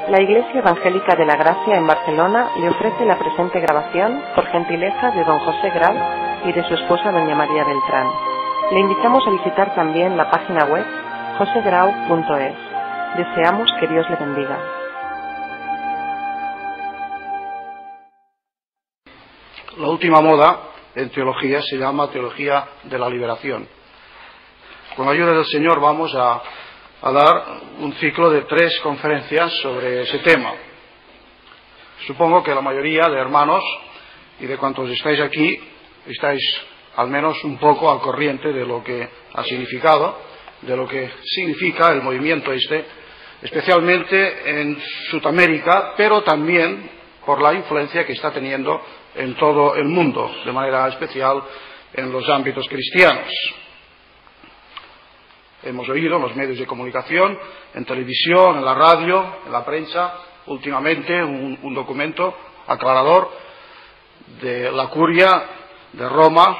La Iglesia Evangélica de la Gracia en Barcelona le ofrece la presente grabación por gentileza de don José Grau y de su esposa doña María Beltrán. Le invitamos a visitar también la página web josegrau.es. Deseamos que Dios le bendiga. La última moda en teología se llama teología de la liberación. Con la ayuda del Señor vamos a dar un ciclo de 3 conferencias sobre ese tema. Supongo que la mayoría de hermanos y de cuantos estáis aquí estáis al menos un poco al corriente de lo que ha significado, de lo que significa el movimiento especialmente en Sudamérica, pero también por la influencia que está teniendo en todo el mundo, de manera especial en los ámbitos cristianos. Hemos oído en los medios de comunicación, en televisión, en la radio, en la prensa, últimamente un documento aclarador de la Curia de Roma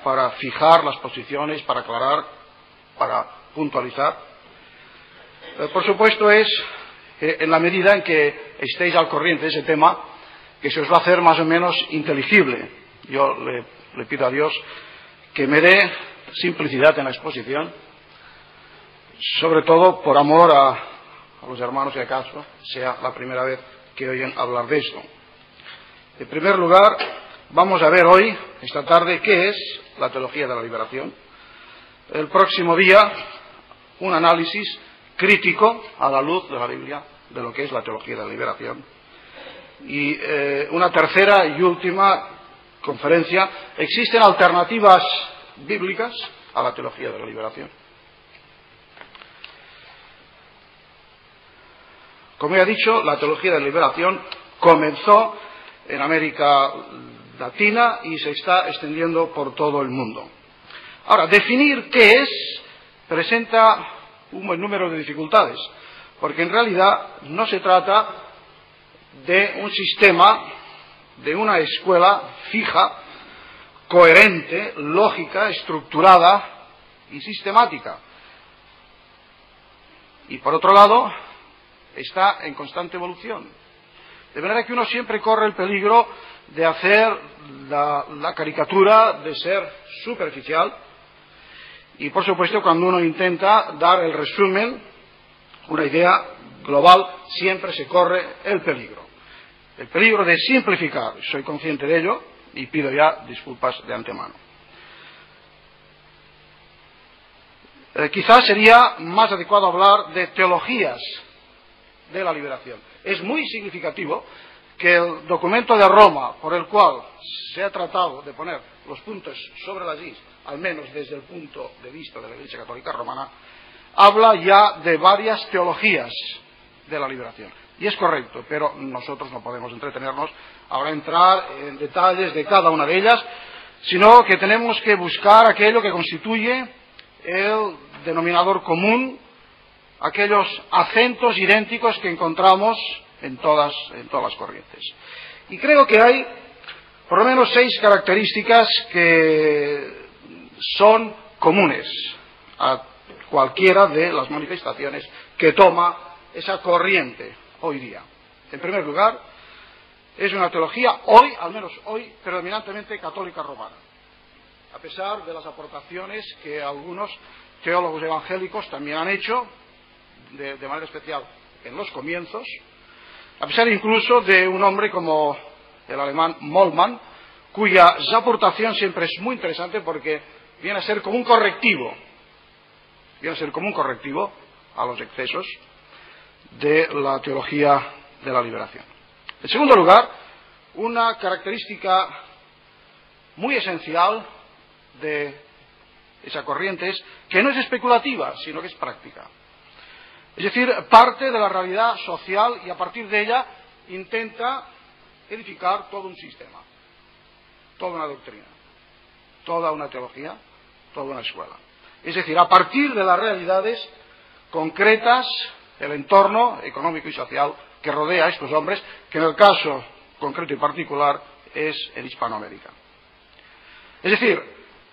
para fijar las posiciones, para aclarar, para puntualizar. Por supuesto es en la medida en que estéis al corriente de ese tema que se os va a hacer más o menos inteligible. Yo le pido a Dios que me dé simplicidad en la exposición, sobre todo por amor a los hermanos que acaso sea la primera vez que oyen hablar de esto. En primer lugar, vamos a ver hoy, esta tarde, qué es la teología de la liberación. El próximo día, un análisis crítico a la luz de la Biblia de lo que es la teología de la liberación. Y una tercera y última conferencia, ¿existen alternativas bíblicas a la teología de la liberación? Como ya he dicho, la teología de la liberación comenzó en América Latina y se está extendiendo por todo el mundo. Ahora, definir qué es presenta un buen número de dificultades, porque en realidad no se trata de un sistema, de una escuela fija, coherente, lógica, estructurada y sistemática. Y por otro lado, está en constante evolución. De manera que uno siempre corre el peligro de hacer la caricatura, de ser superficial. Y por supuesto, cuando uno intenta dar el resumen, una idea global, siempre se corre el peligro. El peligro de simplificar. Soy consciente de ello y pido ya disculpas de antemano. Quizás sería más adecuado hablar de teologías de la liberación. Es muy significativo que el documento de Roma, por el cual se ha tratado de poner los puntos sobre las is, al menos desde el punto de vista de la Iglesia Católica Romana, habla ya de varias teologías de la liberación. Y es correcto, pero nosotros no podemos entretenernos ahora entrar en detalles de cada una de ellas, sino que tenemos que buscar aquello que constituye el denominador común, aquellos acentos idénticos que encontramos en todas las corrientes. Y creo que hay por lo menos 6 características que son comunes a cualquiera de las manifestaciones que toma esa corriente hoy día. En primer lugar, es una teología hoy, al menos hoy, predominantemente católica romana, a pesar de las aportaciones que algunos teólogos evangélicos también han hecho, de manera especial en los comienzos, a pesar incluso de un hombre como el alemán Moltmann, cuya aportación siempre es muy interesante porque viene a ser como un correctivo, a los excesos de la teología de la liberación. En segundo lugar, una característica muy esencial de esa corriente es que no es especulativa, sino que es práctica. Es decir, parte de la realidad social y a partir de ella intenta edificar todo un sistema, toda una doctrina, toda una teología, toda una escuela. Es decir, a partir de las realidades concretas, el entorno económico y social que rodea a estos hombres, que en el caso concreto y particular es en Hispanoamérica. Es decir,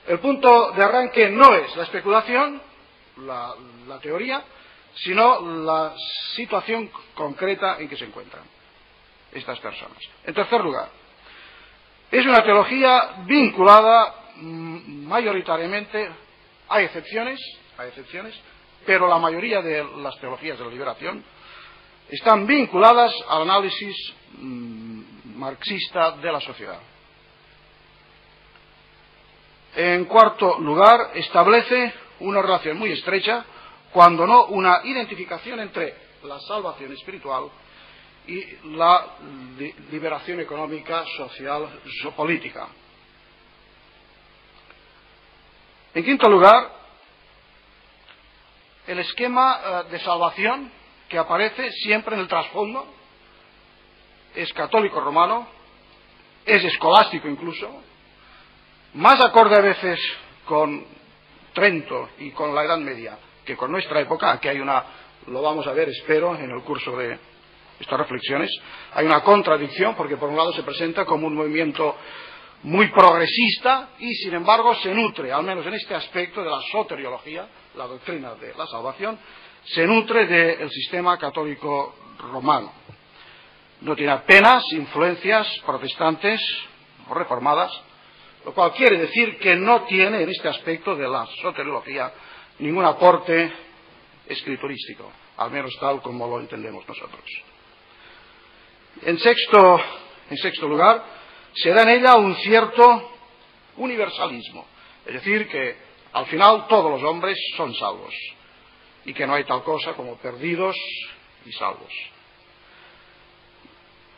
el punto de arranque no es la especulación, la teoría, sino la situación concreta en que se encuentran estas personas. En tercer lugar, es una teología vinculada mayoritariamente, hay excepciones, pero la mayoría de las teologías de la liberación están vinculadas al análisis marxista de la sociedad. En cuarto lugar, establece una relación muy estrecha, cuando no una identificación entre la salvación espiritual y la liberación económica, social, política. En quinto lugar, el esquema de salvación que aparece siempre en el trasfondo es católico romano, es escolástico incluso, más acorde a veces con Trento y con la Edad Media que con nuestra época. Aquí hay lo vamos a ver, espero, en el curso de estas reflexiones, hay una contradicción, porque por un lado se presenta como un movimiento muy progresista y sin embargo se nutre, al menos en este aspecto de la soteriología, la doctrina de la salvación, se nutre del sistema católico romano. No tiene apenas influencias protestantes o reformadas, lo cual quiere decir que no tiene en este aspecto de la soteriología ningún aporte escriturístico, al menos tal como lo entendemos nosotros. En sexto lugar, se da en ella un cierto universalismo, es decir, que al final todos los hombres son salvos y que no hay tal cosa como perdidos y salvos.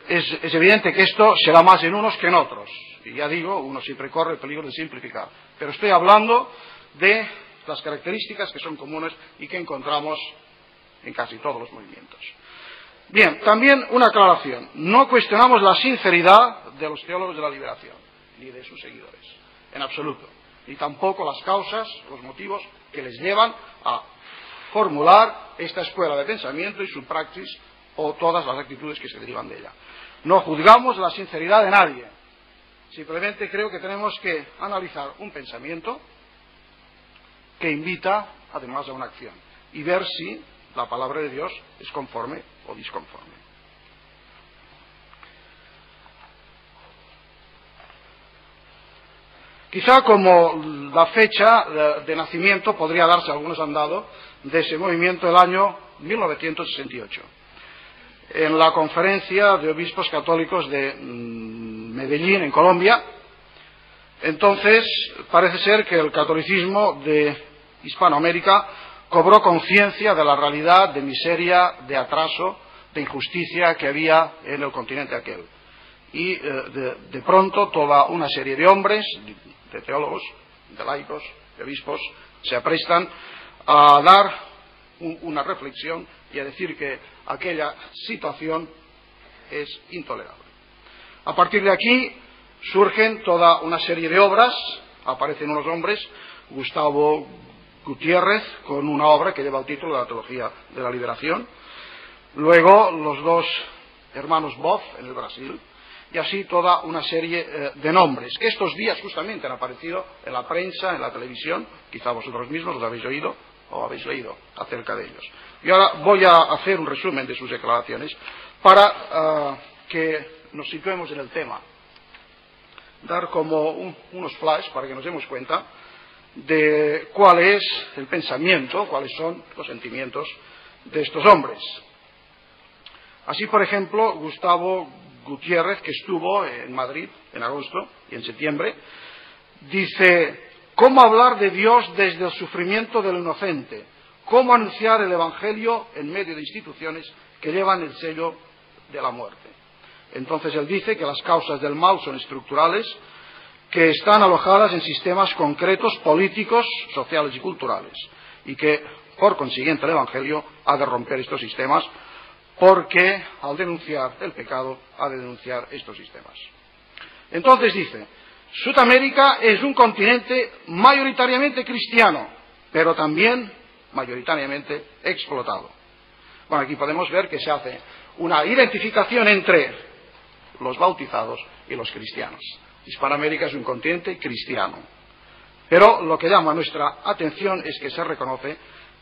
Es evidente que esto se da más en unos que en otros, y ya digo, uno siempre corre el peligro de simplificar, pero estoy hablando de las características que son comunes y que encontramos en casi todos los movimientos. Bien, también una aclaración. No cuestionamos la sinceridad de los teólogos de la liberación, ni de sus seguidores, en absoluto. Ni tampoco las causas, los motivos que les llevan a formular esta escuela de pensamiento y su praxis o todas las actitudes que se derivan de ella. No juzgamos la sinceridad de nadie. Simplemente creo que tenemos que analizar un pensamiento que invita además a una acción y ver si la palabra de Dios es conforme o disconforme. Quizá como la fecha de nacimiento podría darse, algunos han dado, de ese movimiento el año 1968. En la conferencia de obispos católicos de Medellín, en Colombia, entonces parece ser que el catolicismo de Hispanoamérica cobró conciencia de la realidad de miseria, de atraso, de injusticia que había en el continente aquel. Y de pronto toda una serie de hombres, de teólogos, de laicos, de obispos, se aprestan a dar una reflexión y a decir que aquella situación es intolerable. A partir de aquí surgen toda una serie de obras, aparecen unos hombres, Gustavo Gutiérrez, con una obra que lleva el título de la Teología de la Liberación, luego los dos hermanos Boff en el Brasil, y así toda una serie de nombres, que estos días justamente han aparecido en la prensa, en la televisión, quizá vosotros mismos los habéis oído o habéis leído acerca de ellos. Y ahora voy a hacer un resumen de sus declaraciones para que nos situemos en el tema, dar como unos flash para que nos demos cuenta de cuál es el pensamiento, cuáles son los sentimientos de estos hombres. Así, por ejemplo, Gustavo Gutiérrez, que estuvo en Madrid en agosto y en septiembre, dice: ¿cómo hablar de Dios desde el sufrimiento del inocente? ¿Cómo anunciar el Evangelio en medio de instituciones que llevan el sello de la muerte? Entonces él dice que las causas del mal son estructurales, que están alojadas en sistemas concretos, políticos, sociales y culturales, y que, por consiguiente, el Evangelio ha de romper estos sistemas, porque al denunciar el pecado ha de denunciar estos sistemas. Entonces dice: Sudamérica es un continente mayoritariamente cristiano, pero también mayoritariamente explotado. Bueno, aquí podemos ver que se hace una identificación entre los bautizados y los cristianos. Hispanoamérica es un continente cristiano, pero lo que llama nuestra atención es que se reconoce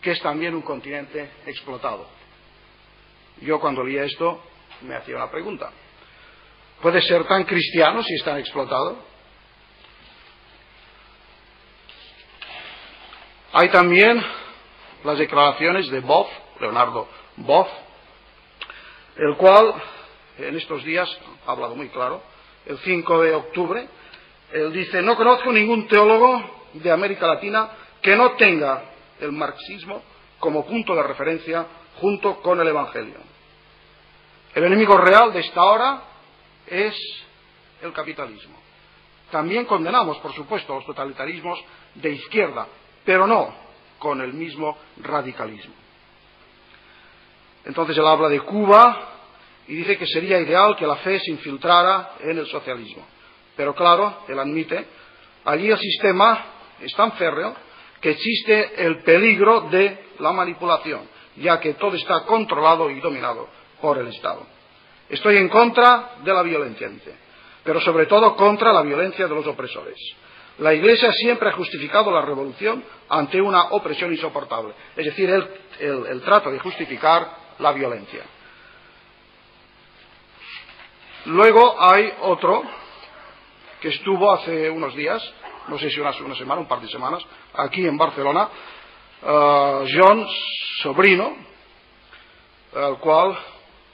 que es también un continente explotado. Yo cuando leía esto me hacía una pregunta. ¿Puede ser tan cristiano si es tan explotado? Hay también las declaraciones de Boff, Leonardo Boff, el cual en estos días ha hablado muy claro. El 5 de octubre, él dice: no conozco ningún teólogo de América Latina que no tenga el marxismo como punto de referencia junto con el Evangelio. El enemigo real de esta hora es el capitalismo. También condenamos, por supuesto, los totalitarismos de izquierda, pero no con el mismo radicalismo. Entonces él habla de Cuba y dice que sería ideal que la fe se infiltrara en el socialismo. Pero claro, él admite, allí el sistema es tan férreo que existe el peligro de la manipulación, ya que todo está controlado y dominado por el Estado. Estoy en contra de la violencia, dice, pero sobre todo contra la violencia de los opresores. La Iglesia siempre ha justificado la revolución ante una opresión insoportable. Es decir, él trata de justificar la violencia. Luego hay otro que estuvo hace unos días, no sé si una semana, un par de semanas, aquí en Barcelona, John Sobrino, al cual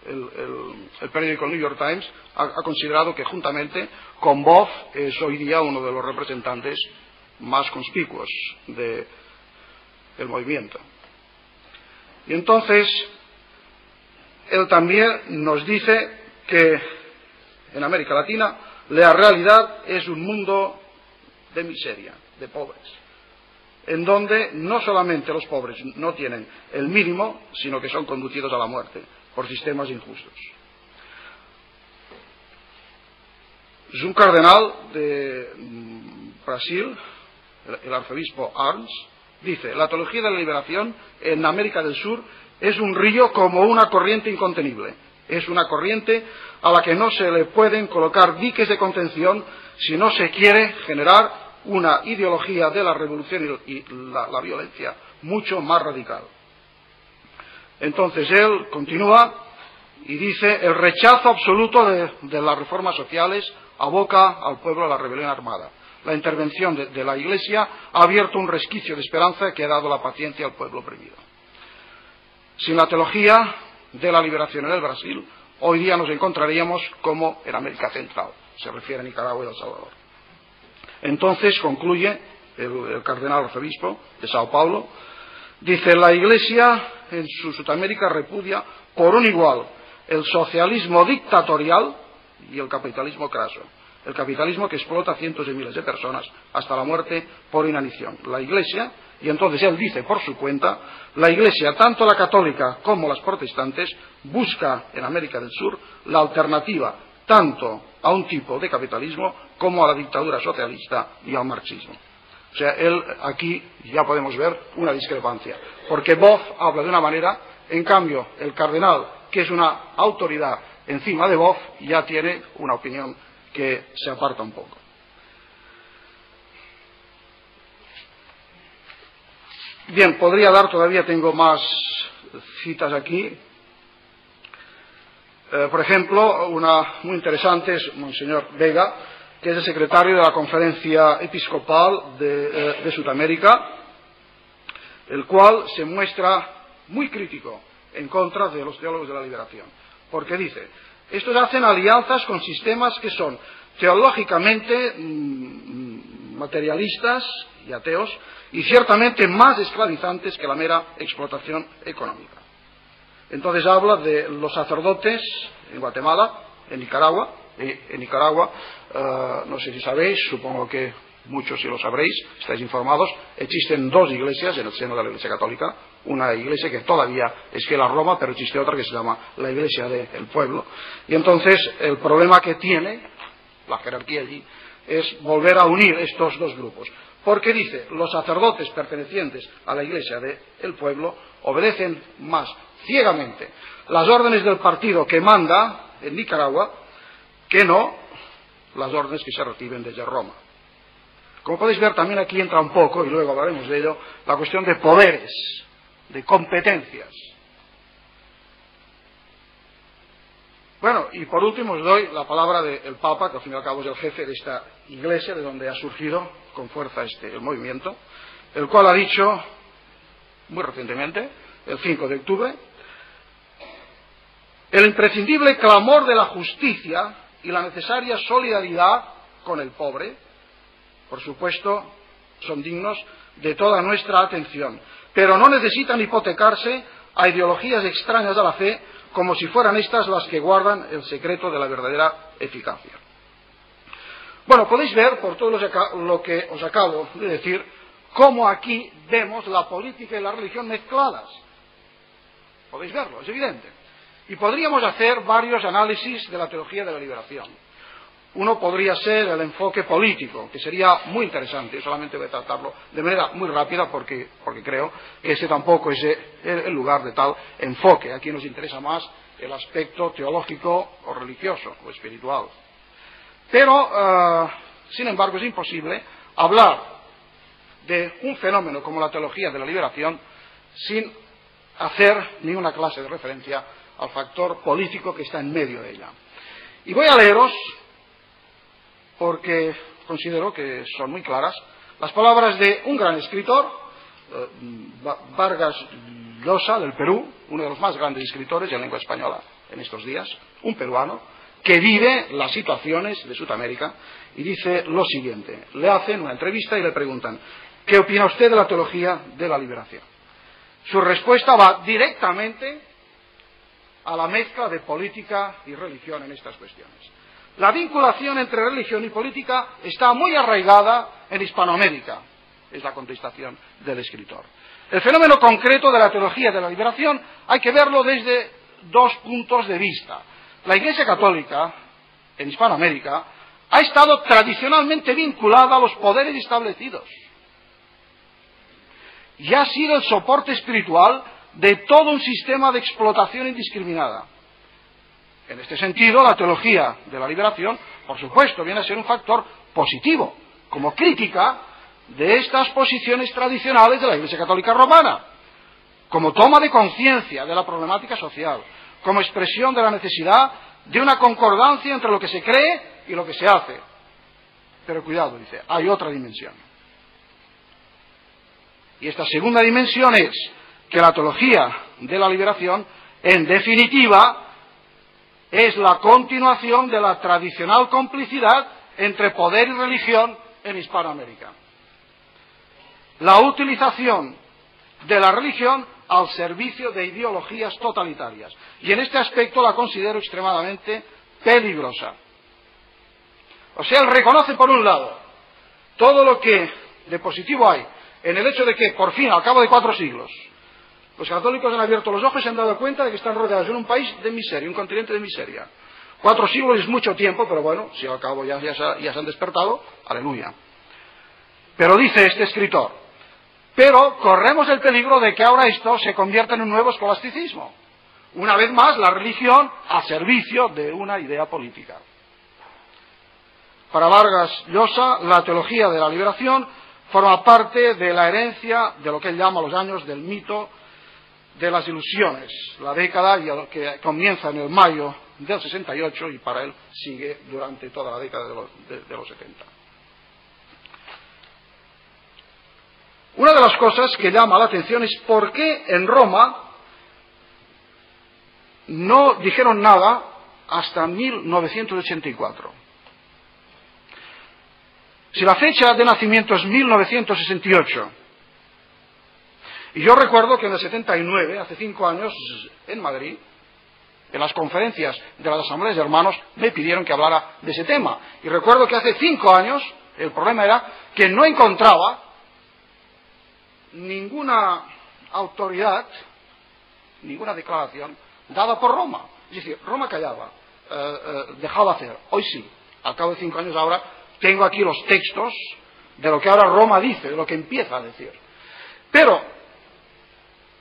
el periódico New York Times ha considerado que juntamente con Boff es hoy día uno de los representantes más conspicuos del movimiento. Y entonces él también nos dice que en América Latina la realidad es un mundo de miseria, de pobres, en donde no solamente los pobres no tienen el mínimo, sino que son conducidos a la muerte por sistemas injustos. Es un cardenal de Brasil, el arzobispo Arns, dice: la teología de la liberación en América del Sur es un río como una corriente incontenible. Es una corriente a la que no se le pueden colocar diques de contención si no se quiere generar una ideología de la revolución y la violencia mucho más radical. Entonces él continúa y dice: el rechazo absoluto de las reformas sociales aboca al pueblo a la rebelión armada. La intervención de la Iglesia ha abierto un resquicio de esperanza que ha dado la paciencia al pueblo oprimido. Sin la teología de la liberación en el Brasil, hoy día nos encontraríamos como en América Central, se refiere a Nicaragua y El Salvador. Entonces concluye el cardenal arzobispo de Sao Paulo, dice: la Iglesia en su Sudamérica repudia por un igual el socialismo dictatorial y el capitalismo craso, el capitalismo que explota a cientos de miles de personas hasta la muerte por inanición. La Iglesia, y entonces él dice por su cuenta, la Iglesia, tanto la católica como las protestantes, busca en América del Sur la alternativa tanto a un tipo de capitalismo como a la dictadura socialista y al marxismo. O sea, aquí ya podemos ver una discrepancia, porque Boff habla de una manera, en cambio el cardenal, que es una autoridad encima de Boff, ya tiene una opinión que se aparta un poco. Bien, podría dar, todavía tengo más citas aquí. Por ejemplo, una muy interesante es Monseñor Vega, que es el secretario de la Conferencia Episcopal de Sudamérica, el cual se muestra muy crítico en contra de los teólogos de la liberación, porque dice: estos hacen alianzas con sistemas que son teológicamente materialistas y ateos, y ciertamente más esclavizantes que la mera explotación económica. Entonces habla de los sacerdotes en Guatemala, en Nicaragua. En Nicaragua, no sé si sabéis, supongo que muchos sí lo sabréis, estáis informados, existen dos iglesias en el seno de la Iglesia Católica, una iglesia que todavía es fiel a Roma, pero existe otra que se llama la Iglesia del Pueblo. Y entonces el problema que tiene la jerarquía allí es volver a unir estos dos grupos, porque dice: los sacerdotes pertenecientes a la Iglesia del Pueblo obedecen más ciegamente las órdenes del partido que manda en Nicaragua que no las órdenes que se reciben desde Roma. Como podéis ver, también aquí entra un poco, y luego hablaremos de ello, la cuestión de poderes de competencias. Bueno, y por último os doy la palabra del Papa, que al fin y al cabo es el jefe de esta iglesia, de donde ha surgido con fuerza el movimiento, el cual ha dicho muy recientemente, el 5 de octubre, el imprescindible clamor de la justicia y la necesaria solidaridad con el pobre, por supuesto, son dignos de toda nuestra atención, pero no necesitan hipotecarse a ideologías extrañas a la fe, como si fueran estas las que guardan el secreto de la verdadera eficacia. Bueno, podéis ver, por todo lo que os acabo de decir, cómo aquí vemos la política y la religión mezcladas. Podéis verlo, es evidente. Y podríamos hacer varios análisis de la teología de la liberación. Uno podría ser el enfoque político, que sería muy interesante. Yo solamente voy a tratarlo de manera muy rápida porque creo que ese tampoco es el lugar de tal enfoque. Aquí nos interesa más el aspecto teológico o religioso o espiritual. Pero, sin embargo, es imposible hablar de un fenómeno como la teología de la liberación sin hacer ninguna clase de referencia al factor político que está en medio de ella. Y voy a leeros, porque considero que son muy claras, las palabras de un gran escritor, Vargas Llosa, del Perú, uno de los más grandes escritores de lengua española en estos días, un peruano, que vive las situaciones de Sudamérica, y dice lo siguiente. Le hacen una entrevista y le preguntan: ¿qué opina usted de la teología de la liberación? Su respuesta va directamente a la mezcla de política y religión en estas cuestiones. La vinculación entre religión y política está muy arraigada en Hispanoamérica, es la contestación del escritor. El fenómeno concreto de la teología de la liberación hay que verlo desde dos puntos de vista. La Iglesia Católica en Hispanoamérica ha estado tradicionalmente vinculada a los poderes establecidos y ha sido el soporte espiritual de todo un sistema de explotación indiscriminada. En este sentido, la teología de la liberación, por supuesto, viene a ser un factor positivo, como crítica de estas posiciones tradicionales de la Iglesia Católica Romana, como toma de conciencia de la problemática social, como expresión de la necesidad de una concordancia entre lo que se cree y lo que se hace. Pero cuidado, dice, hay otra dimensión. Y esta segunda dimensión es que la teología de la liberación, en definitiva, es la continuación de la tradicional complicidad entre poder y religión en Hispanoamérica. La utilización de la religión al servicio de ideologías totalitarias. Y en este aspecto la considero extremadamente peligrosa. O sea, él reconoce, por un lado, todo lo que de positivo hay en el hecho de que, por fin, al cabo de 4 siglos, los católicos han abierto los ojos y se han dado cuenta de que están rodeados en un país de miseria, un continente de miseria. 4 siglos es mucho tiempo, pero bueno, si al cabo ya se han despertado, aleluya. Pero dice este escritor, pero corremos el peligro de que ahora esto se convierta en un nuevo escolasticismo. Una vez más, la religión a servicio de una idea política. Para Vargas Llosa, la teología de la liberación forma parte de la herencia de lo que él llama los años del mito de las ilusiones, la década que comienza en el mayo del 68 y para él sigue durante toda la década de los 70. Una de las cosas que llama la atención es por qué en Roma no dijeron nada hasta 1984. Si la fecha de nacimiento es 1968, y yo recuerdo que en el 79, hace 5 años, en Madrid, en las conferencias de las asambleas de hermanos, me pidieron que hablara de ese tema. Y recuerdo que hace 5 años el problema era que no encontraba ninguna autoridad, ninguna declaración dada por Roma. Es decir, Roma callaba, dejaba hacer. Hoy sí, al cabo de 5 años ahora, tengo aquí los textos de lo que ahora Roma dice, de lo que empieza a decir. Pero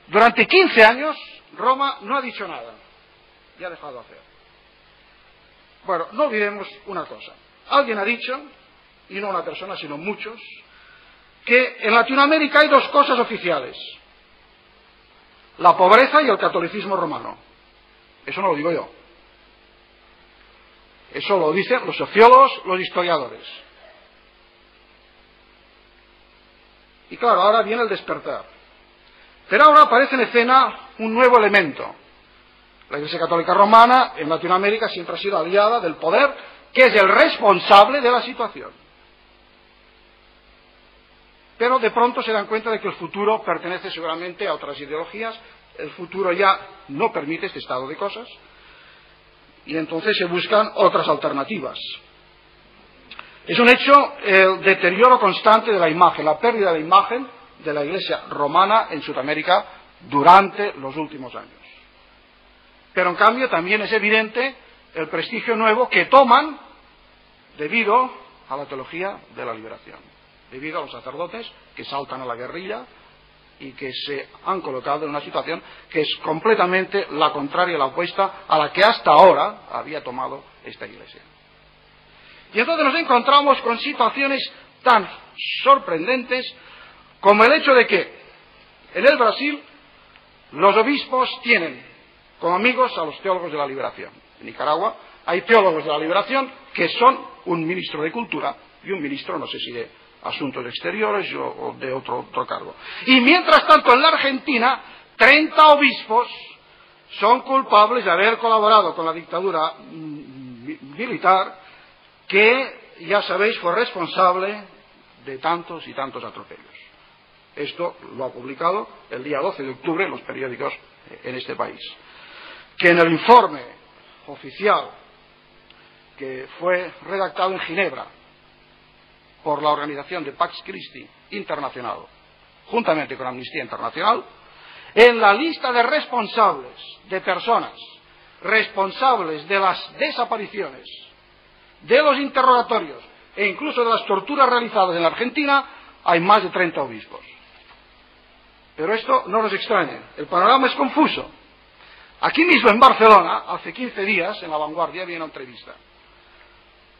durante 15 años Roma no ha dicho nada y ha dejado hacer. Bueno, no olvidemos una cosa. Alguien ha dicho, y no una persona sino muchos, que en Latinoamérica hay 2 cosas oficiales: la pobreza y el catolicismo romano. Eso no lo digo yo. Eso lo dicen los sociólogos, los historiadores. Y claro, ahora viene el despertar. Pero ahora aparece en escena un nuevo elemento. La Iglesia Católica Romana en Latinoamérica siempre ha sido aliada del poder, que es el responsable de la situación. Pero de pronto se dan cuenta de que el futuro pertenece seguramente a otras ideologías, el futuro ya no permite este estado de cosas, y entonces se buscan otras alternativas. Es un hecho el deterioro constante de la imagen, la pérdida de imagen de la Iglesia romana en Sudamérica durante los últimos años. Pero en cambio también es evidente el prestigio nuevo que toman debido a la teología de la liberación, debido a los sacerdotes que saltan a la guerrilla y que se han colocado en una situación que es completamente la contraria, la opuesta a la que hasta ahora había tomado esta Iglesia. Y entonces nos encontramos con situaciones tan sorprendentes como el hecho de que en el Brasil los obispos tienen como amigos a los teólogos de la liberación. En Nicaragua hay teólogos de la liberación que son un ministro de Cultura y un ministro, no sé si de Asuntos Exteriores o de otro cargo. Y mientras tanto en la Argentina 30 obispos son culpables de haber colaborado con la dictadura militar, que, ya sabéis, fue responsable de tantos y tantos atropellos. Esto lo ha publicado el día 12 de octubre en los periódicos en este país. Que en el informe oficial que fue redactado en Ginebra por la organización de Pax Christi Internacional, juntamente con Amnistía Internacional, en la lista de responsables, de personas responsables de las desapariciones, de los interrogatorios e incluso de las torturas realizadas en la Argentina, hay más de 30 obispos. Pero esto no nos extraña, el panorama es confuso. Aquí mismo en Barcelona, hace 15 días, en La Vanguardia, había una entrevista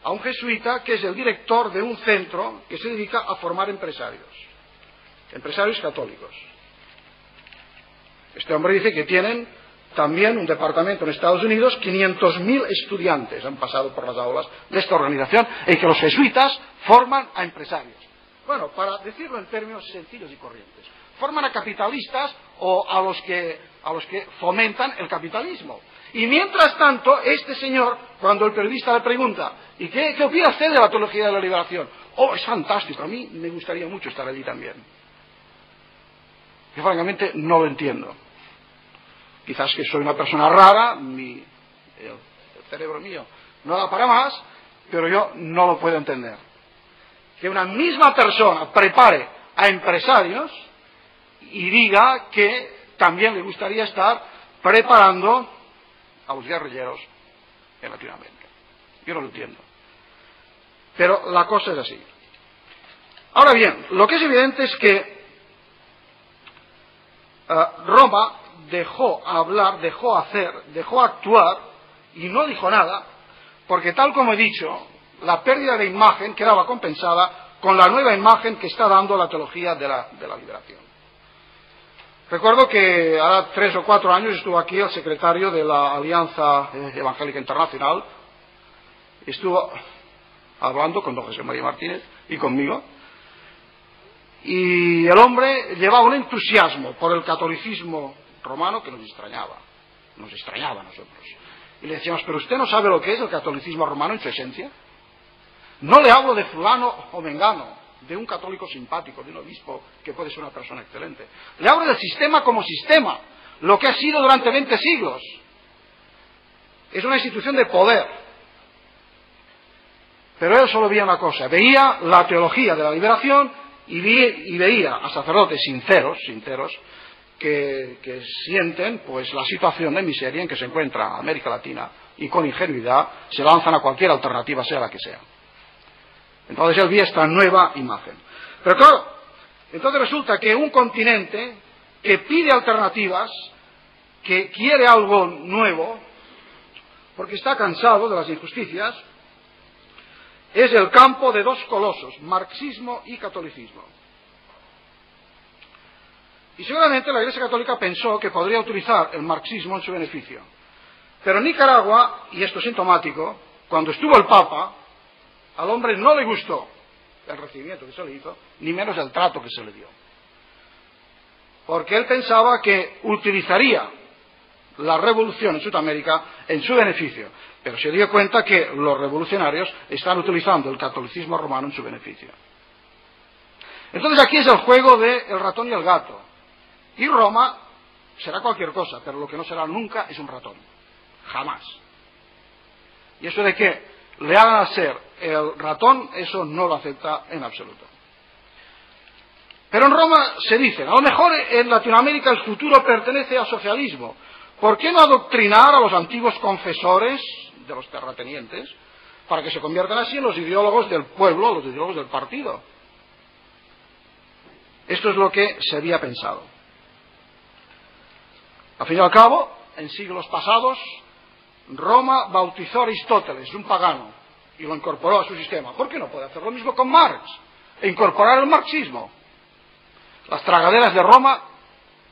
a un jesuita que es el director de un centro que se dedica a formar empresarios católicos. Este hombre dice que tienen también un departamento en Estados Unidos, 500.000 estudiantes han pasado por las aulas de esta organización, y que los jesuitas forman a empresarios. Bueno, para decirlo en términos sencillos y corrientes, forman a capitalistas o a los que fomentan el capitalismo. Y mientras tanto, este señor, cuando el periodista le pregunta, ¿y qué opina usted de la teología de la liberación? Oh, es fantástico, a mí me gustaría mucho estar allí también. Yo francamente no lo entiendo. Quizás que soy una persona rara, el cerebro mío no da para más, pero yo no lo puedo entender. Que una misma persona prepare a empresarios y diga que también le gustaría estar preparando a los guerrilleros en Latinoamérica. Yo no lo entiendo. Pero la cosa es así. Ahora bien, lo que es evidente es que Roma dejó hablar, dejó hacer, dejó actuar y no dijo nada, porque tal como he dicho, la pérdida de imagen quedaba compensada con la nueva imagen que está dando la teología de la liberación. Recuerdo que hace 3 o 4 años estuvo aquí el secretario de la Alianza Evangélica Internacional, estuvo hablando con don José María Martínez y conmigo, y el hombre llevaba un entusiasmo por el catolicismo romano que nos extrañaba a nosotros. Y le decíamos, pero usted no sabe lo que es el catolicismo romano en su esencia. No le hablo de fulano o mengano, de un católico simpático, de un obispo que puede ser una persona excelente. Le hablo del sistema como sistema, lo que ha sido durante 20 siglos. Es una institución de poder. Pero él solo veía una cosa, veía la teología de la liberación y veía a sacerdotes sinceros, que sienten pues la situación de miseria en que se encuentra América Latina y con ingenuidad se lanzan a cualquier alternativa, sea la que sea. Entonces él veía esta nueva imagen. Pero claro, entonces resulta que un continente que pide alternativas, que quiere algo nuevo, porque está cansado de las injusticias, es el campo de dos colosos, marxismo y catolicismo. Y seguramente la Iglesia Católica pensó que podría utilizar el marxismo en su beneficio. Pero en Nicaragua, y esto es sintomático, cuando estuvo el Papa, al hombre no le gustó el recibimiento que se le hizo, ni menos el trato que se le dio. Porque él pensaba que utilizaría la revolución en Sudamérica en su beneficio, pero se dio cuenta que los revolucionarios están utilizando el catolicismo romano en su beneficio. Entonces aquí es el juego del ratón y el gato. Y Roma será cualquier cosa, pero lo que no será nunca es un ratón. Jamás. Y eso de que le hagan ser el ratón, eso no lo acepta en absoluto. Pero en Roma se dice, a lo mejor en Latinoamérica el futuro pertenece al socialismo. ¿Por qué no adoctrinar a los antiguos confesores de los terratenientes para que se conviertan así en los ideólogos del pueblo, los ideólogos del partido? Esto es lo que se había pensado. Al fin y al cabo, en siglos pasados, Roma bautizó a Aristóteles, un pagano, y lo incorporó a su sistema. ¿Por qué no puede hacer lo mismo con Marx e incorporar el marxismo? Las tragaderas de Roma,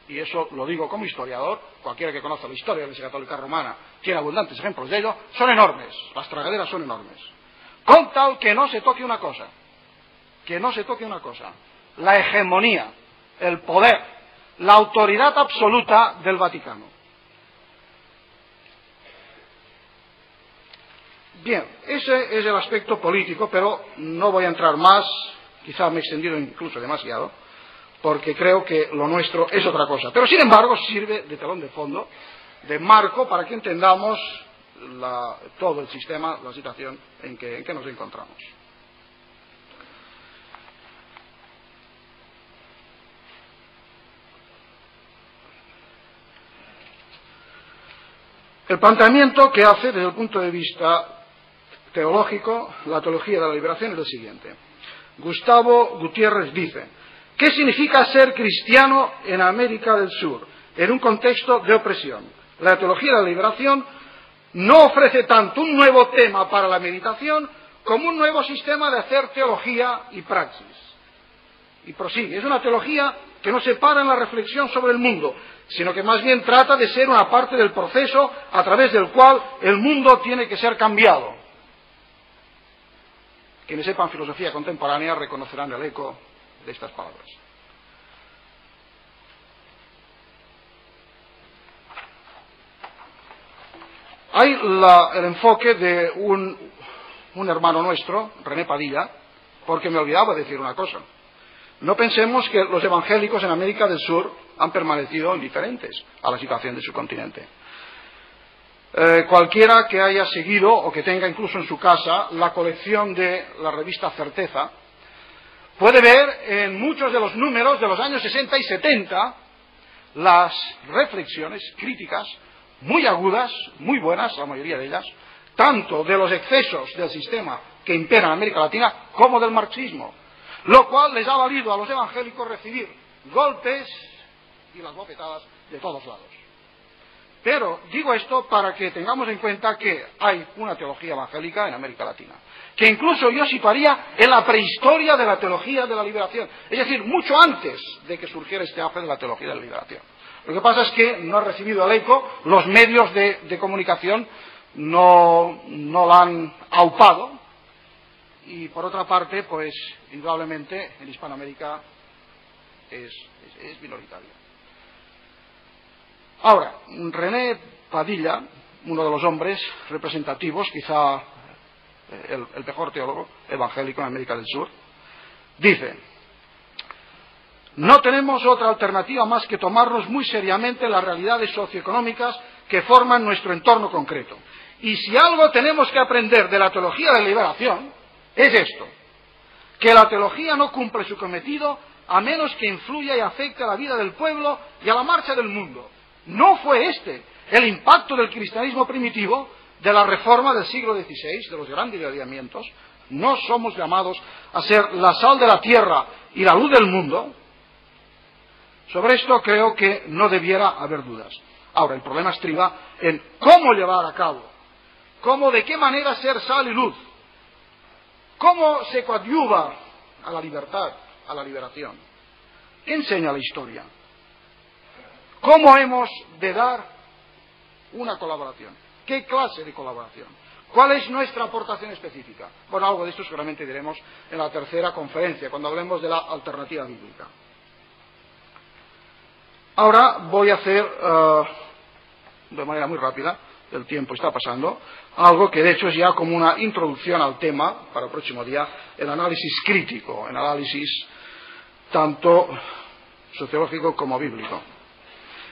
y eso lo digo como historiador, cualquiera que conozca la historia de la Iglesia Católica Romana tiene abundantes ejemplos de ello, son enormes, las tragaderas son enormes. Con tal que no se toque una cosa, la hegemonía, el poder, la autoridad absoluta del Vaticano. Bien, ese es el aspecto político, pero no voy a entrar más, quizá me he extendido incluso demasiado, porque creo que lo nuestro es otra cosa. Pero sin embargo sirve de telón de fondo, de marco, para que entendamos todo el sistema, la situación en que nos encontramos. El planteamiento que hace desde el punto de vista teológico la teología de la liberación es el siguiente. Gustavo Gutiérrez dice: ¿qué significa ser cristiano en América del Sur, en un contexto de opresión? La teología de la liberación no ofrece tanto un nuevo tema para la meditación como un nuevo sistema de hacer teología y praxis. Y prosigue, es una teología que no se para en la reflexión sobre el mundo, sino que más bien trata de ser una parte del proceso a través del cual el mundo tiene que ser cambiado. Quienes sepan filosofía contemporánea reconocerán el eco de estas palabras. Hay el enfoque de un hermano nuestro, René Padilla, porque me olvidaba decir una cosa. No pensemos que los evangélicos en América del Sur han permanecido indiferentes a la situación de su continente. Cualquiera que haya seguido o que tenga incluso en su casa la colección de la revista Certeza puede ver en muchos de los números de los años 60 y 70 las reflexiones críticas muy agudas, muy buenas, la mayoría de ellas, tanto de los excesos del sistema que impera en América Latina como del marxismo, lo cual les ha valido a los evangélicos recibir golpes y las bofetadas de todos lados. Pero digo esto para que tengamos en cuenta que hay una teología evangélica en América Latina, que incluso yo situaría en la prehistoria de la teología de la liberación, es decir, mucho antes de que surgiera este auge de la teología de la liberación. Lo que pasa es que no ha recibido el eco, los medios de comunicación no la han aupado, y por otra parte, pues indudablemente en Hispanoamérica es minoritaria. Ahora, René Padilla, uno de los hombres representativos, quizá el mejor teólogo evangélico en América del Sur, dice: no tenemos otra alternativa más que tomarnos muy seriamente las realidades socioeconómicas que forman nuestro entorno concreto. Y si algo tenemos que aprender de la teología de la liberación, es esto: que la teología no cumple su cometido a menos que influya y afecte a la vida del pueblo y a la marcha del mundo. No fue este el impacto del cristianismo primitivo, de la reforma del siglo XVI, de los grandes avivamientos. No somos llamados a ser la sal de la tierra y la luz del mundo. Sobre esto creo que no debiera haber dudas. Ahora, el problema estriba en cómo llevar a cabo, de qué manera ser sal y luz, cómo se coadyuva a la libertad, a la liberación. ¿Qué enseña la historia? ¿Cómo hemos de dar una colaboración? ¿Qué clase de colaboración? ¿Cuál es nuestra aportación específica? Bueno, algo de esto seguramente diremos en la tercera conferencia, cuando hablemos de la alternativa bíblica. Ahora voy a hacer, de manera muy rápida, el tiempo está pasando, algo que de hecho es ya como una introducción al tema, para el próximo día, el análisis crítico, el análisis tanto sociológico como bíblico.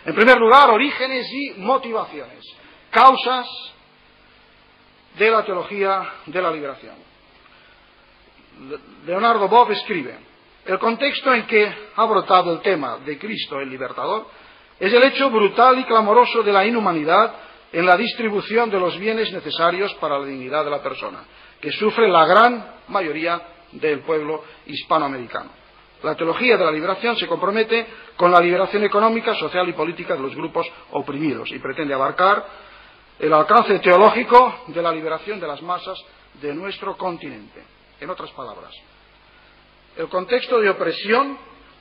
En primer lugar, orígenes y motivaciones, causas de la teología de la liberación. Leonardo Boff escribe: el contexto en que ha brotado el tema de Cristo el Libertador es el hecho brutal y clamoroso de la inhumanidad en la distribución de los bienes necesarios para la dignidad de la persona, que sufre la gran mayoría del pueblo hispanoamericano. La teología de la liberación se compromete con la liberación económica, social y política de los grupos oprimidos y pretende abarcar el alcance teológico de la liberación de las masas de nuestro continente. En otras palabras, el contexto de opresión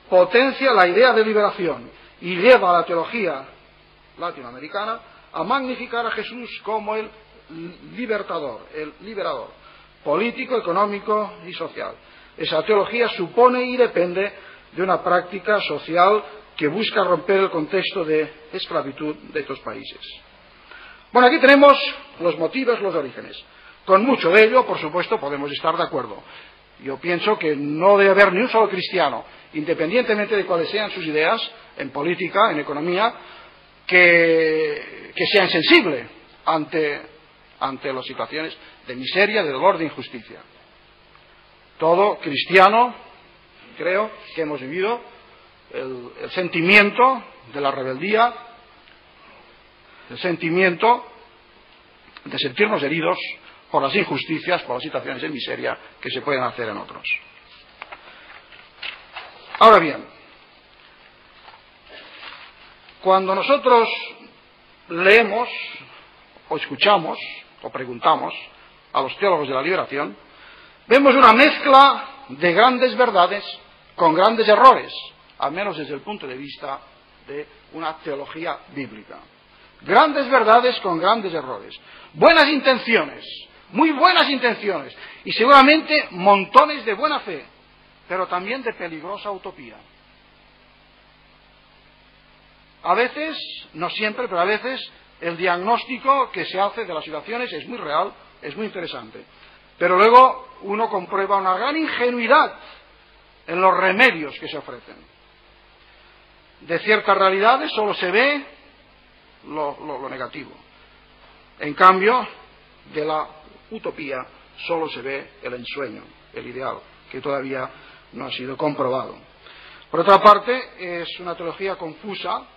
potencia la idea de liberación y lleva a la teología latinoamericana a magnificar a Jesús como el libertador, el liberador, político, económico y social. Esa teología supone y depende de una práctica social que busca romper el contexto de esclavitud de estos países. Bueno, aquí tenemos los motivos, los orígenes. Con mucho de ello, por supuesto, podemos estar de acuerdo. Yo pienso que no debe haber ni un solo cristiano, independientemente de cuáles sean sus ideas, en política, en economía, que sea insensible ante las situaciones de miseria, de dolor, de injusticia. Todo cristiano, creo que hemos vivido el sentimiento de la rebeldía, el sentimiento de sentirnos heridos por las injusticias, por las situaciones de miseria que se pueden hacer en otros. Ahora bien, cuando nosotros leemos o escuchamos o preguntamos a los teólogos de la liberación, vemos una mezcla de grandes verdades con grandes errores, al menos desde el punto de vista de una teología bíblica. Grandes verdades con grandes errores. Buenas intenciones, muy buenas intenciones, y seguramente montones de buena fe, pero también de peligrosa utopía. A veces, no siempre, pero a veces, el diagnóstico que se hace de las situaciones es muy real, es muy interesante. Pero luego uno comprueba una gran ingenuidad en los remedios que se ofrecen. De ciertas realidades solo se ve lo negativo. En cambio, de la utopía solo se ve el ensueño, el ideal, que todavía no ha sido comprobado. Por otra parte, es una teología confusa,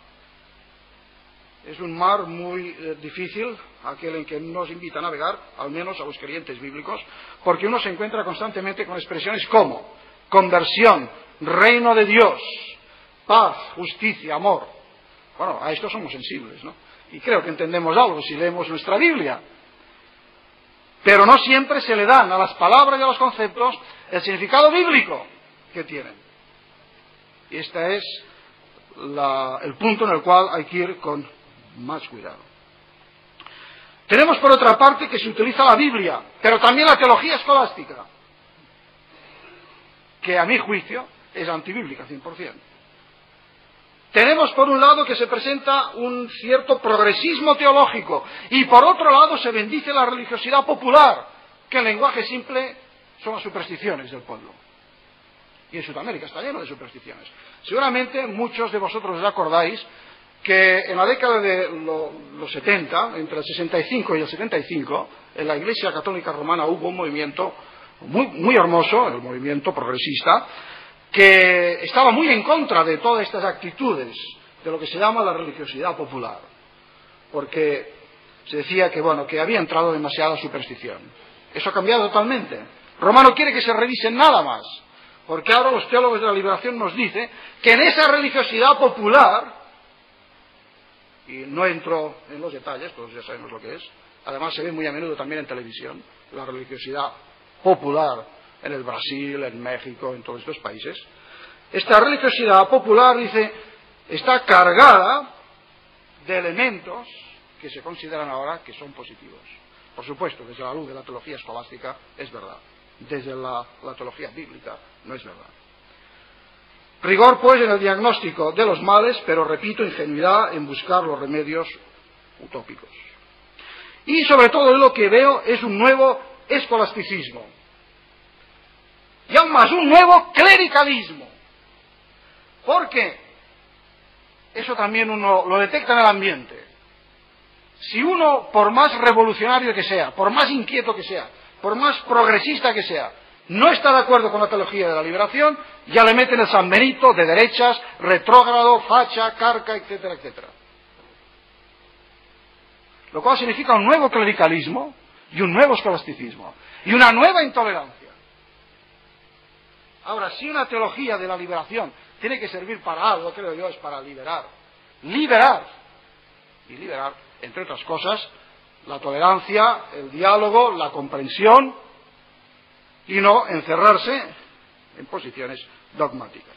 es un mar muy difícil, aquel en que nos invita a navegar, al menos a los creyentes bíblicos, porque uno se encuentra constantemente con expresiones como conversión, reino de Dios, paz, justicia, amor. Bueno, a esto somos sensibles, ¿no? Y creo que entendemos algo si leemos nuestra Biblia. Pero no siempre se le dan a las palabras y a los conceptos el significado bíblico que tienen. Y este es el punto en el cual hay que ir con más cuidado. Tenemos por otra parte que se utiliza la Biblia, pero también la teología escolástica, que a mi juicio es antibíblica 100%. Tenemos por un lado que se presenta un cierto progresismo teológico y por otro lado se bendice la religiosidad popular, que en lenguaje simple son las supersticiones del pueblo. Y en Sudamérica está lleno de supersticiones. Seguramente muchos de vosotros os acordáis que en la década de los 70, entre el 65 y el 75, en la Iglesia Católica Romana hubo un movimiento muy hermoso, el movimiento progresista, que estaba muy en contra de todas estas actitudes de lo que se llama la religiosidad popular, porque se decía que había entrado demasiada superstición. Eso ha cambiado totalmente. Roma no quiere que se revisen nada más, porque ahora los teólogos de la liberación nos dicen que en esa religiosidad popular, y no entro en los detalles, todos ya sabemos lo que es, además se ve muy a menudo también en televisión, la religiosidad popular en el Brasil, en México, en todos estos países. Esta religiosidad popular, dice, está cargada de elementos que se consideran ahora que son positivos. Por supuesto, desde la luz de la teología escolástica es verdad, desde la teología bíblica no es verdad. Rigor, pues, en el diagnóstico de los males, pero repito, ingenuidad en buscar los remedios utópicos. Y sobre todo lo que veo es un nuevo escolasticismo, y aún más un nuevo clericalismo, porque eso también uno lo detecta en el ambiente. Si uno, por más revolucionario que sea, por más inquieto que sea, por más progresista que sea, no está de acuerdo con la teología de la liberación, ya le meten el San Benito de derechas, retrógrado, facha, carca, etcétera, etcétera. Lo cual significa un nuevo clericalismo y un nuevo escolasticismo y una nueva intolerancia. Ahora, si una teología de la liberación tiene que servir para algo, creo yo, es para liberar. Liberar. Y liberar, entre otras cosas, la tolerancia, el diálogo, la comprensión, y no encerrarse en posiciones dogmáticas.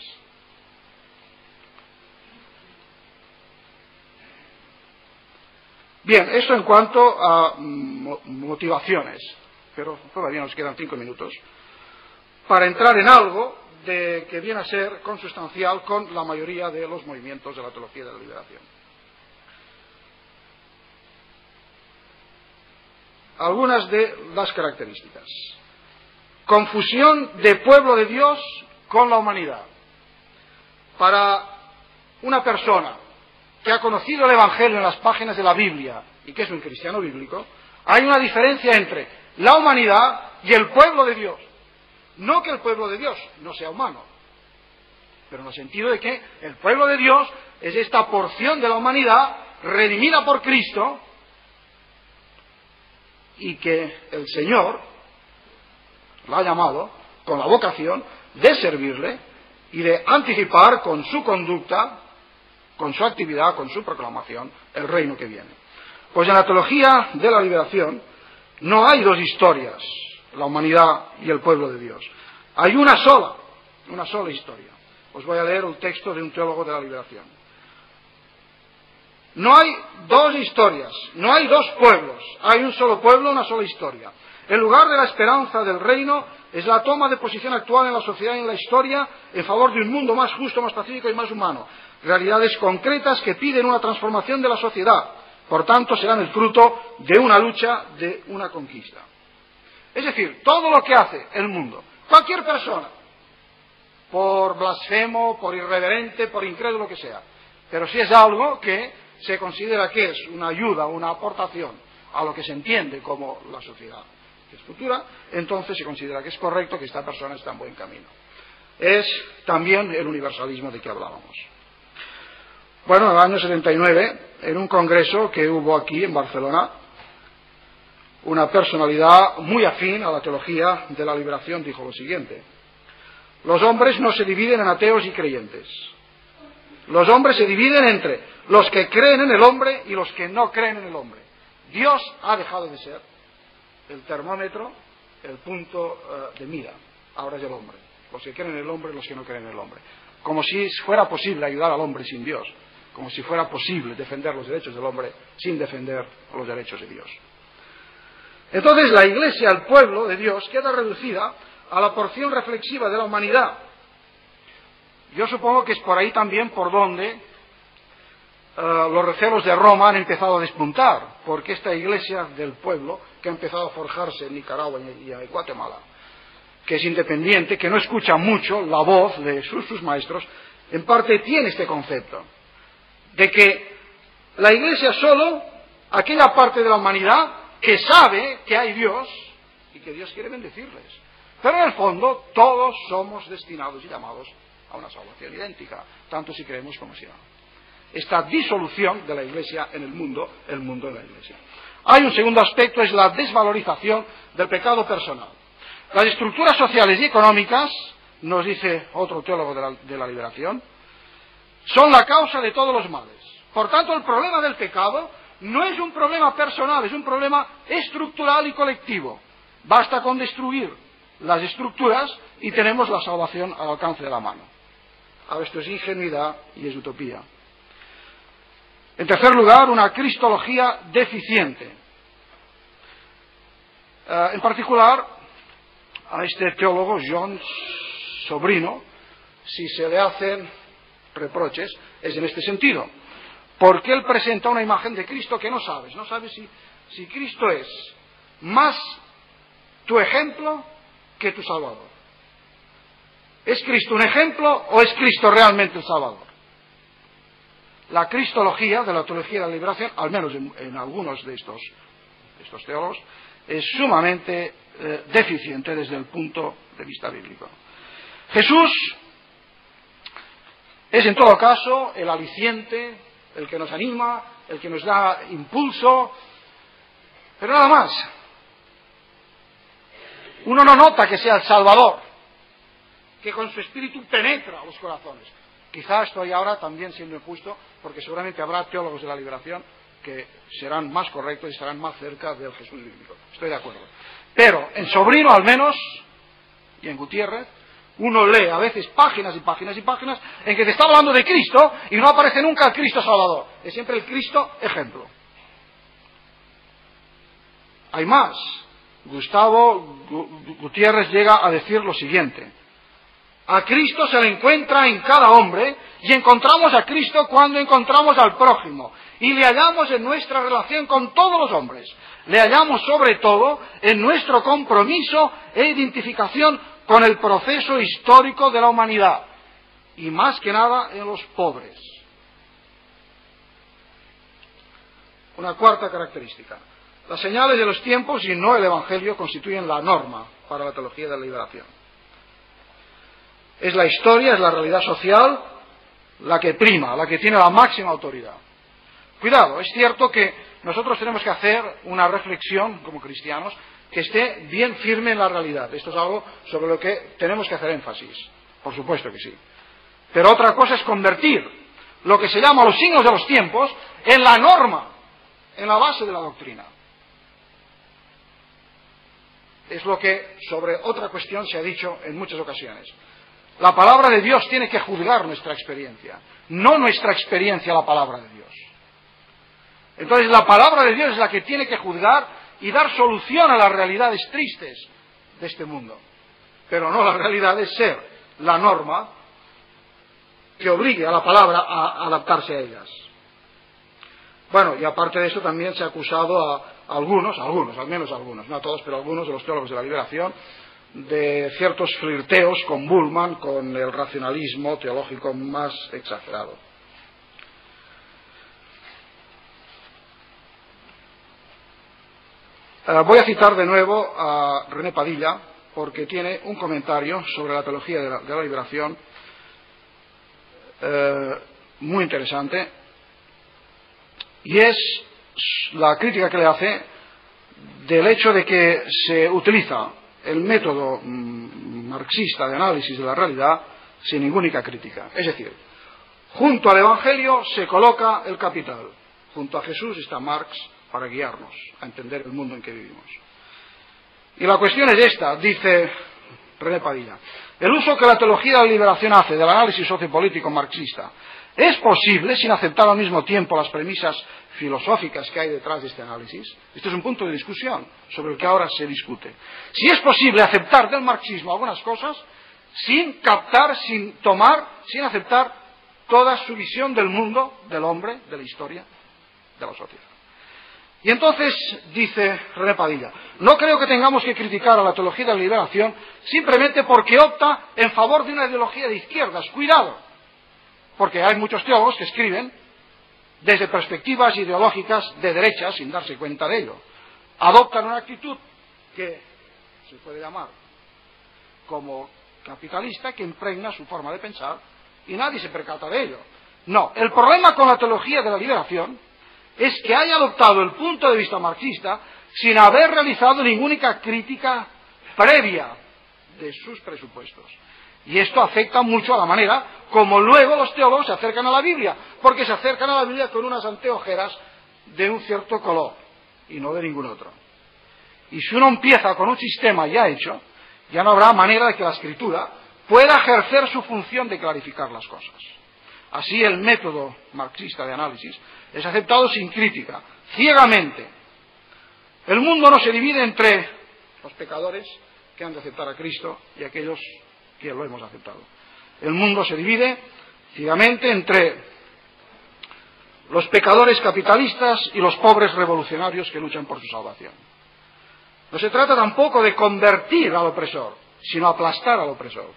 Bien, esto en cuanto a motivaciones, pero todavía nos quedan 5 minutos para entrar en algo que viene a ser consustancial con la mayoría de los movimientos de la teología de la liberación. Algunas de las características. Confusión de pueblo de Dios con la humanidad. Para una persona que ha conocido el Evangelio en las páginas de la Biblia y que es un cristiano bíblico, hay una diferencia entre la humanidad y el pueblo de Dios. No que el pueblo de Dios no sea humano, pero en el sentido de que el pueblo de Dios es esta porción de la humanidad redimida por Cristo y que el Señor la ha llamado con la vocación de servirle y de anticipar con su conducta, con su actividad, con su proclamación, el reino que viene. Pues en la teología de la liberación no hay dos historias, la humanidad y el pueblo de Dios. Hay una sola historia. Os voy a leer un texto de un teólogo de la liberación. No hay dos historias, no hay dos pueblos, hay un solo pueblo, una sola historia. El lugar de la esperanza del reino es la toma de posición actual en la sociedad y en la historia en favor de un mundo más justo, más pacífico y más humano. Realidades concretas que piden una transformación de la sociedad. Por tanto, serán el fruto de una lucha, de una conquista. Es decir, todo lo que hace el mundo, cualquier persona, por blasfemo, por irreverente, por incrédulo que sea, pero si es algo que se considera que es una ayuda, una aportación a lo que se entiende como la sociedad que es futura, entonces se considera que es correcto, que esta persona está en buen camino. Es también el universalismo de que hablábamos. Bueno, en el año 79, en un congreso que hubo aquí en Barcelona, una personalidad muy afín a la teología de la liberación dijo lo siguiente: los hombres no se dividen en ateos y creyentes. Los hombres se dividen entre los que creen en el hombre y los que no creen en el hombre. Dios ha dejado de ser el termómetro, el punto de mira. Ahora es el hombre. Los que creen en el hombre y los que no creen en el hombre. Como si fuera posible ayudar al hombre sin Dios. Como si fuera posible defender los derechos del hombre sin defender los derechos de Dios. Entonces la Iglesia, el pueblo de Dios, queda reducida a la porción reflexiva de la humanidad. Yo supongo que es por ahí también por donde los recelos de Roma han empezado a despuntar, porque esta Iglesia del pueblo, que ha empezado a forjarse en Nicaragua y en Guatemala, que es independiente, que no escucha mucho la voz de sus maestros, en parte tiene este concepto, de que la Iglesia solo, aquella parte de la humanidad que sabe que hay Dios y que Dios quiere bendecirles. Pero en el fondo todos somos destinados y llamados a una salvación idéntica, tanto si creemos como si no. Esta disolución de la Iglesia en el mundo en la Iglesia. Hay un segundo aspecto, es la desvalorización del pecado personal. Las estructuras sociales y económicas, nos dice otro teólogo de la liberación, son la causa de todos los males. Por tanto, el problema del pecado no es un problema personal, es un problema estructural y colectivo. Basta con destruir las estructuras y tenemos la salvación al alcance de la mano. Ahora, esto es ingenuidad y es utopía. En tercer lugar, una cristología deficiente. En particular, a este teólogo, John Sobrino, si se le hacen reproches, es en este sentido. Porque él presenta una imagen de Cristo que no sabes si Cristo es más tu ejemplo que tu Salvador. ¿Es Cristo un ejemplo o es Cristo realmente el Salvador? La cristología de la teología de la liberación, al menos en algunos de estos teólogos, es sumamente deficiente desde el punto de vista bíblico. Jesús es en todo caso el aliciente, el que nos anima, el que nos da impulso, pero nada más. Uno no nota que sea el Salvador, que con su espíritu penetra los corazones. Quizá estoy ahora también siendo injusto, porque seguramente habrá teólogos de la liberación que serán más correctos y estarán más cerca del Jesús bíblico. Estoy de acuerdo. Pero en Sobrino al menos, y en Gutiérrez, uno lee a veces páginas y páginas y páginas en que te está hablando de Cristo y no aparece nunca el Cristo Salvador. Es siempre el Cristo ejemplo. Hay más. Gustavo Gutiérrez llega a decir lo siguiente: a Cristo se le encuentra en cada hombre y encontramos a Cristo cuando encontramos al prójimo y le hallamos en nuestra relación con todos los hombres. Le hallamos sobre todo en nuestro compromiso e identificación con el proceso histórico de la humanidad y más que nada en los pobres. Una cuarta característica: las señales de los tiempos y no el Evangelio constituyen la norma para la teología de la liberación. Es la historia, es la realidad social la que prima, la que tiene la máxima autoridad. Cuidado, es cierto que nosotros tenemos que hacer una reflexión como cristianos que esté bien firme en la realidad. Esto es algo sobre lo que tenemos que hacer énfasis, por supuesto que sí. Pero otra cosa es convertir lo que se llama los signos de los tiempos en la norma, en la base de la doctrina. Es lo que sobre otra cuestión se ha dicho en muchas ocasiones. La palabra de Dios tiene que juzgar nuestra experiencia, no nuestra experiencia la palabra de Dios. Entonces la palabra de Dios es la que tiene que juzgar y dar solución a las realidades tristes de este mundo. Pero no la realidad es ser la norma que obligue a la palabra a adaptarse a ellas. Bueno, y aparte de eso también se ha acusado a algunos, al menos algunos, no a todos, pero a algunos de los teólogos de la liberación, de ciertos flirteos con Bullmann, con el racionalismo teológico más exagerado. Voy a citar de nuevo a René Padilla, porque tiene un comentario sobre la teología de la liberación muy interesante, y es la crítica que le hace del hecho de que se utiliza el método marxista de análisis de la realidad sin ninguna crítica. Es decir, junto al Evangelio se coloca el Capital, junto a Jesús está Marx para guiarnos a entender el mundo en que vivimos. Y la cuestión es esta, dice René Padilla: el uso que la teología de la liberación hace del análisis sociopolítico marxista ¿es posible sin aceptar al mismo tiempo las premisas filosóficas que hay detrás de este análisis? Este es un punto de discusión sobre el que ahora se discute. Si es posible aceptar del marxismo algunas cosas sin captar, sin tomar, sin aceptar toda su visión del mundo, del hombre, de la historia, de la sociedad. Y entonces, dice René Padilla, no creo que tengamos que criticar a la teología de la liberación simplemente porque opta en favor de una ideología de izquierdas. Cuidado, porque hay muchos teólogos que escriben desde perspectivas ideológicas de derecha sin darse cuenta de ello. Adoptan una actitud que se puede llamar como capitalista, que impregna su forma de pensar y nadie se percata de ello. No, el problema con la teología de la liberación es que haya adoptado el punto de vista marxista sin haber realizado ninguna crítica previa de sus presupuestos. Y esto afecta mucho a la manera como luego los teólogos se acercan a la Biblia, porque se acercan a la Biblia con unas anteojeras de un cierto color y no de ningún otro. Y si uno empieza con un sistema ya hecho, ya no habrá manera de que la Escritura pueda ejercer su función de clarificar las cosas. Así el método marxista de análisis es aceptado sin crítica, ciegamente. El mundo no se divide entre los pecadores que han de aceptar a Cristo y aquellos que lo hemos aceptado. El mundo se divide ciegamente entre los pecadores capitalistas y los pobres revolucionarios que luchan por su salvación. No se trata tampoco de convertir al opresor, sino aplastar al opresor.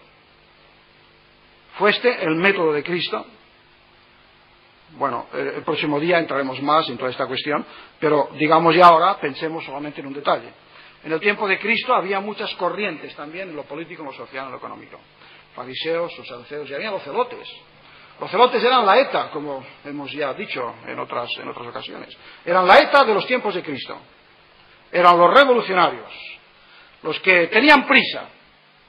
¿Fue este el método de Cristo? Bueno, el próximo día entraremos más en toda esta cuestión, pero digamos ya ahora, pensemos solamente en un detalle. En el tiempo de Cristo había muchas corrientes también en lo político, en lo social, en lo económico. Fariseos, los saduceos, y había los celotes. Los celotes eran la ETA, como hemos ya dicho en otras ocasiones. Eran la ETA de los tiempos de Cristo. Eran los revolucionarios, los que tenían prisa,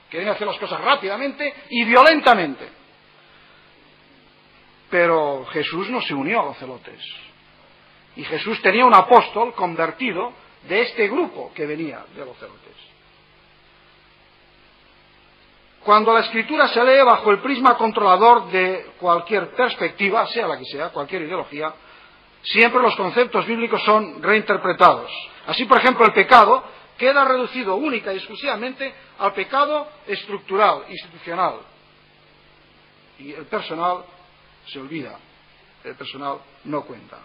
querían hacer las cosas rápidamente y violentamente. Pero Jesús no se unió a los celotes. Y Jesús tenía un apóstol convertido de este grupo que venía de los celotes. Cuando la Escritura se lee bajo el prisma controlador de cualquier perspectiva, sea la que sea, cualquier ideología, siempre los conceptos bíblicos son reinterpretados. Así, por ejemplo, el pecado queda reducido única y exclusivamente al pecado estructural, institucional. Y el personal se olvida, el personal no cuenta.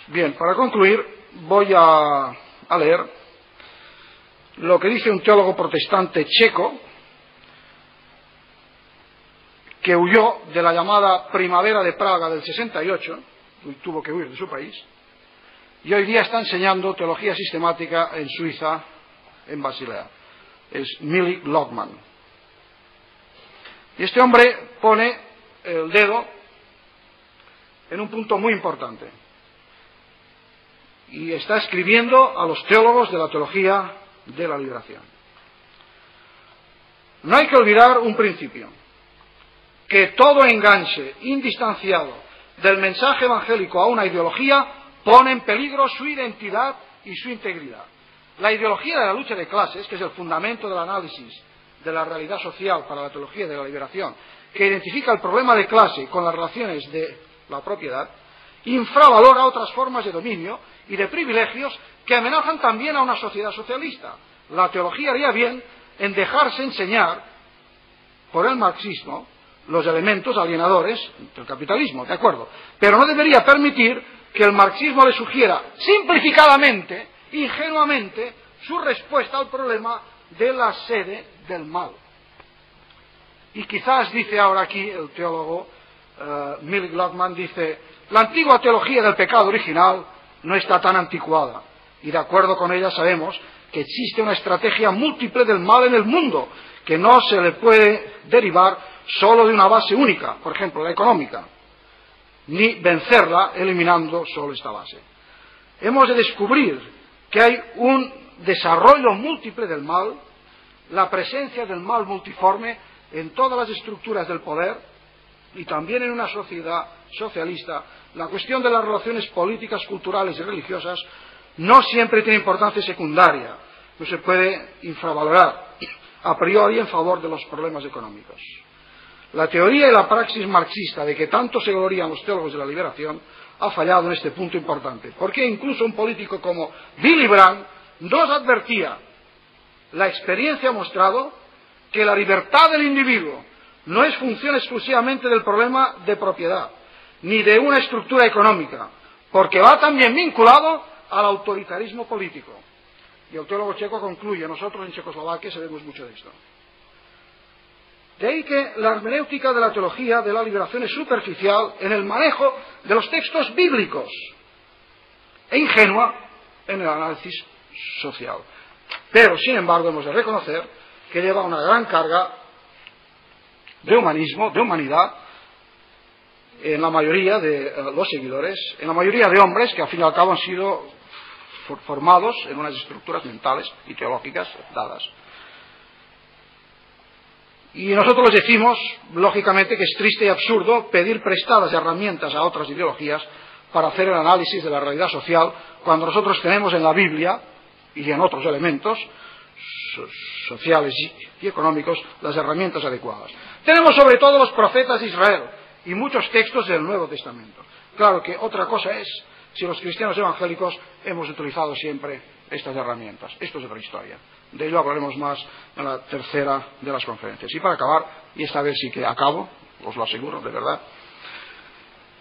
Bien, para concluir, voy a leer lo que dice un teólogo protestante checo que huyó de la llamada primavera de Praga del 68, y tuvo que huir de su país, y hoy día está enseñando teología sistemática en Suiza, en Basilea. Es Milik Lockman. Y este hombre pone el dedo en un punto muy importante. Y está escribiendo a los teólogos de la teología de la liberación. No hay que olvidar un principio, que todo enganche indistanciado del mensaje evangélico a una ideología pone en peligro su identidad y su integridad. La ideología de la lucha de clases, que es el fundamento del análisis de la realidad social para la teología de la liberación, que identifica el problema de clase con las relaciones de la propiedad, infravalora otras formas de dominio y de privilegios que amenazan también a una sociedad socialista. La teología haría bien en dejarse enseñar por el marxismo los elementos alienadores del capitalismo, ¿de acuerdo? Pero no debería permitir que el marxismo le sugiera simplificadamente, ingenuamente, su respuesta al problema de la sede del mal. Y quizás, dice ahora aquí el teólogo Milik Lockman, dice: la antigua teología del pecado original no está tan anticuada, y de acuerdo con ella sabemos que existe una estrategia múltiple del mal en el mundo, que no se le puede derivar solo de una base única, por ejemplo, la económica, ni vencerla eliminando solo esta base. Hemos de descubrir que hay un desarrollo múltiple del mal, la presencia del mal multiforme en todas las estructuras del poder y también en una sociedad socialista. La cuestión de las relaciones políticas, culturales y religiosas no siempre tiene importancia secundaria, no se puede infravalorar a priori en favor de los problemas económicos. La teoría y la praxis marxista de que tanto se glorían los teólogos de la liberación ha fallado en este punto importante, porque incluso un político como Willy Brandt nos advertía: la experiencia ha mostrado que la libertad del individuo no es función exclusivamente del problema de propiedad, ni de una estructura económica, porque va también vinculado al autoritarismo político. Y el teólogo checo concluye: nosotros en Checoslovaquia sabemos mucho de esto. De ahí que la hermenéutica de la teología de la liberación es superficial en el manejo de los textos bíblicos e ingenua en el análisis social. Pero, sin embargo, hemos de reconocer que lleva una gran carga de humanismo, de humanidad, en la mayoría de los seguidores, en la mayoría de hombres que al fin y al cabo han sido formados en unas estructuras mentales y teológicas dadas. Y nosotros les decimos, lógicamente, que es triste y absurdo pedir prestadas herramientas a otras ideologías para hacer el análisis de la realidad social, cuando nosotros tenemos en la Biblia y en otros elementos sociales y económicos las herramientas adecuadas. Tenemos sobre todo los profetas de Israel y muchos textos del Nuevo Testamento. Claro que otra cosa es si los cristianos evangélicos hemos utilizado siempre estas herramientas. Esto es otra historia. De ello hablaremos más en la tercera de las conferencias. Y para acabar, y esta vez sí que acabo, os lo aseguro, de verdad,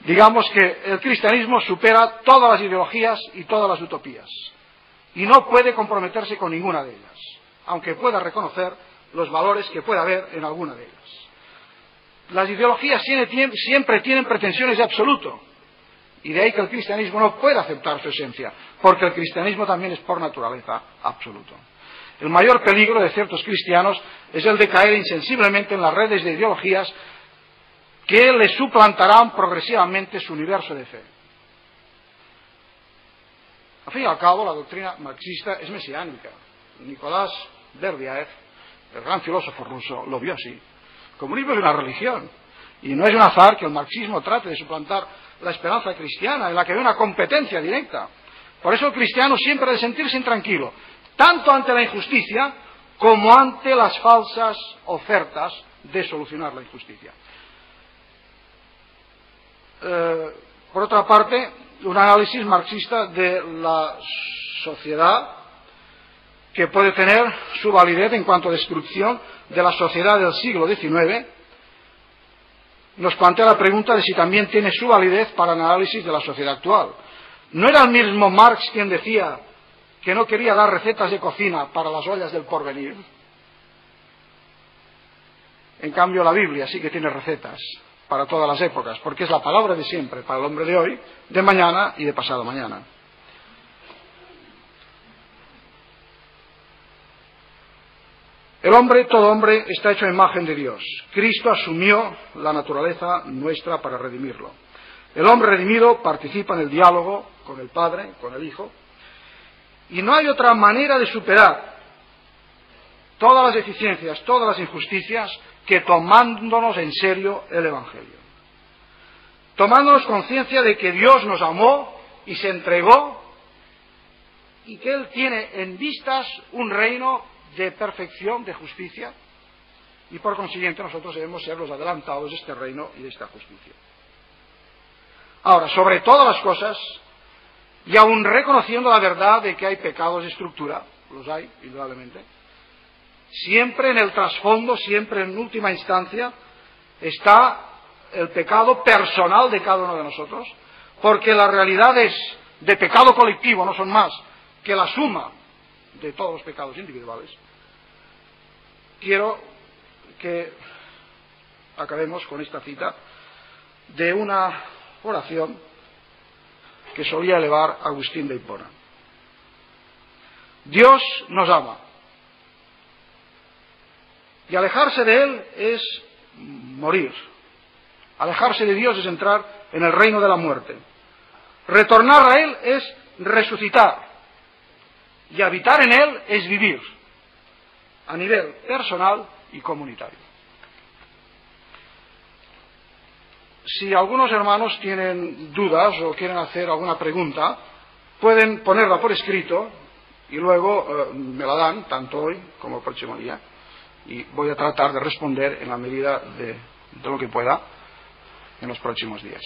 digamos que el cristianismo supera todas las ideologías y todas las utopías. Y no puede comprometerse con ninguna de ellas, aunque pueda reconocer los valores que pueda haber en alguna de ellas. Las ideologías siempre tienen pretensiones de absoluto, y de ahí que el cristianismo no puede aceptar su esencia, porque el cristianismo también es por naturaleza absoluto. El mayor peligro de ciertos cristianos es el de caer insensiblemente en las redes de ideologías que le suplantarán progresivamente su universo de fe. Al fin y al cabo, la doctrina marxista es mesiánica. Nicolás Berdyaev, el gran filósofo ruso, lo vio así. El comunismo es una religión, y no es un azar que el marxismo trate de suplantar la esperanza cristiana, en la que ve una competencia directa. Por eso el cristiano siempre ha de sentirse intranquilo, tanto ante la injusticia como ante las falsas ofertas de solucionar la injusticia. Por otra parte, un análisis marxista de la sociedad que puede tener su validez en cuanto a descripción de la sociedad del siglo XIX nos plantea la pregunta de si también tiene su validez para el análisis de la sociedad actual. ¿No era el mismo Marx quien decía que no quería dar recetas de cocina para las ollas del porvenir? En cambio, la Biblia sí que tiene recetas para todas las épocas, porque es la palabra de siempre, para el hombre de hoy, de mañana y de pasado mañana. El hombre, todo hombre, está hecho a imagen de Dios. Cristo asumió la naturaleza nuestra para redimirlo. El hombre redimido participa en el diálogo con el Padre, con el Hijo, y no hay otra manera de superar todas las deficiencias, todas las injusticias, que tomándonos en serio el Evangelio. Tomándonos conciencia de que Dios nos amó y se entregó, y que Él tiene en vistas un reino de perfección, de justicia, y por consiguiente nosotros debemos ser los adelantados de este reino y de esta justicia. Ahora, sobre todas las cosas, y aun reconociendo la verdad de que hay pecados de estructura, los hay, indudablemente, siempre en el trasfondo, siempre en última instancia, está el pecado personal de cada uno de nosotros, porque las realidades de pecado colectivo no son más que la suma de todos los pecados individuales. Quiero que acabemos con esta cita de una oración que solía elevar Agustín de Hipona. Dios nos ama, y alejarse de Él es morir. Alejarse de Dios es entrar en el reino de la muerte. Retornar a Él es resucitar. Y habitar en Él es vivir, a nivel personal y comunitario. Si algunos hermanos tienen dudas o quieren hacer alguna pregunta, pueden ponerla por escrito y luego me la dan, tanto hoy como el próximo día, y voy a tratar de responder en la medida de lo que pueda en los próximos días.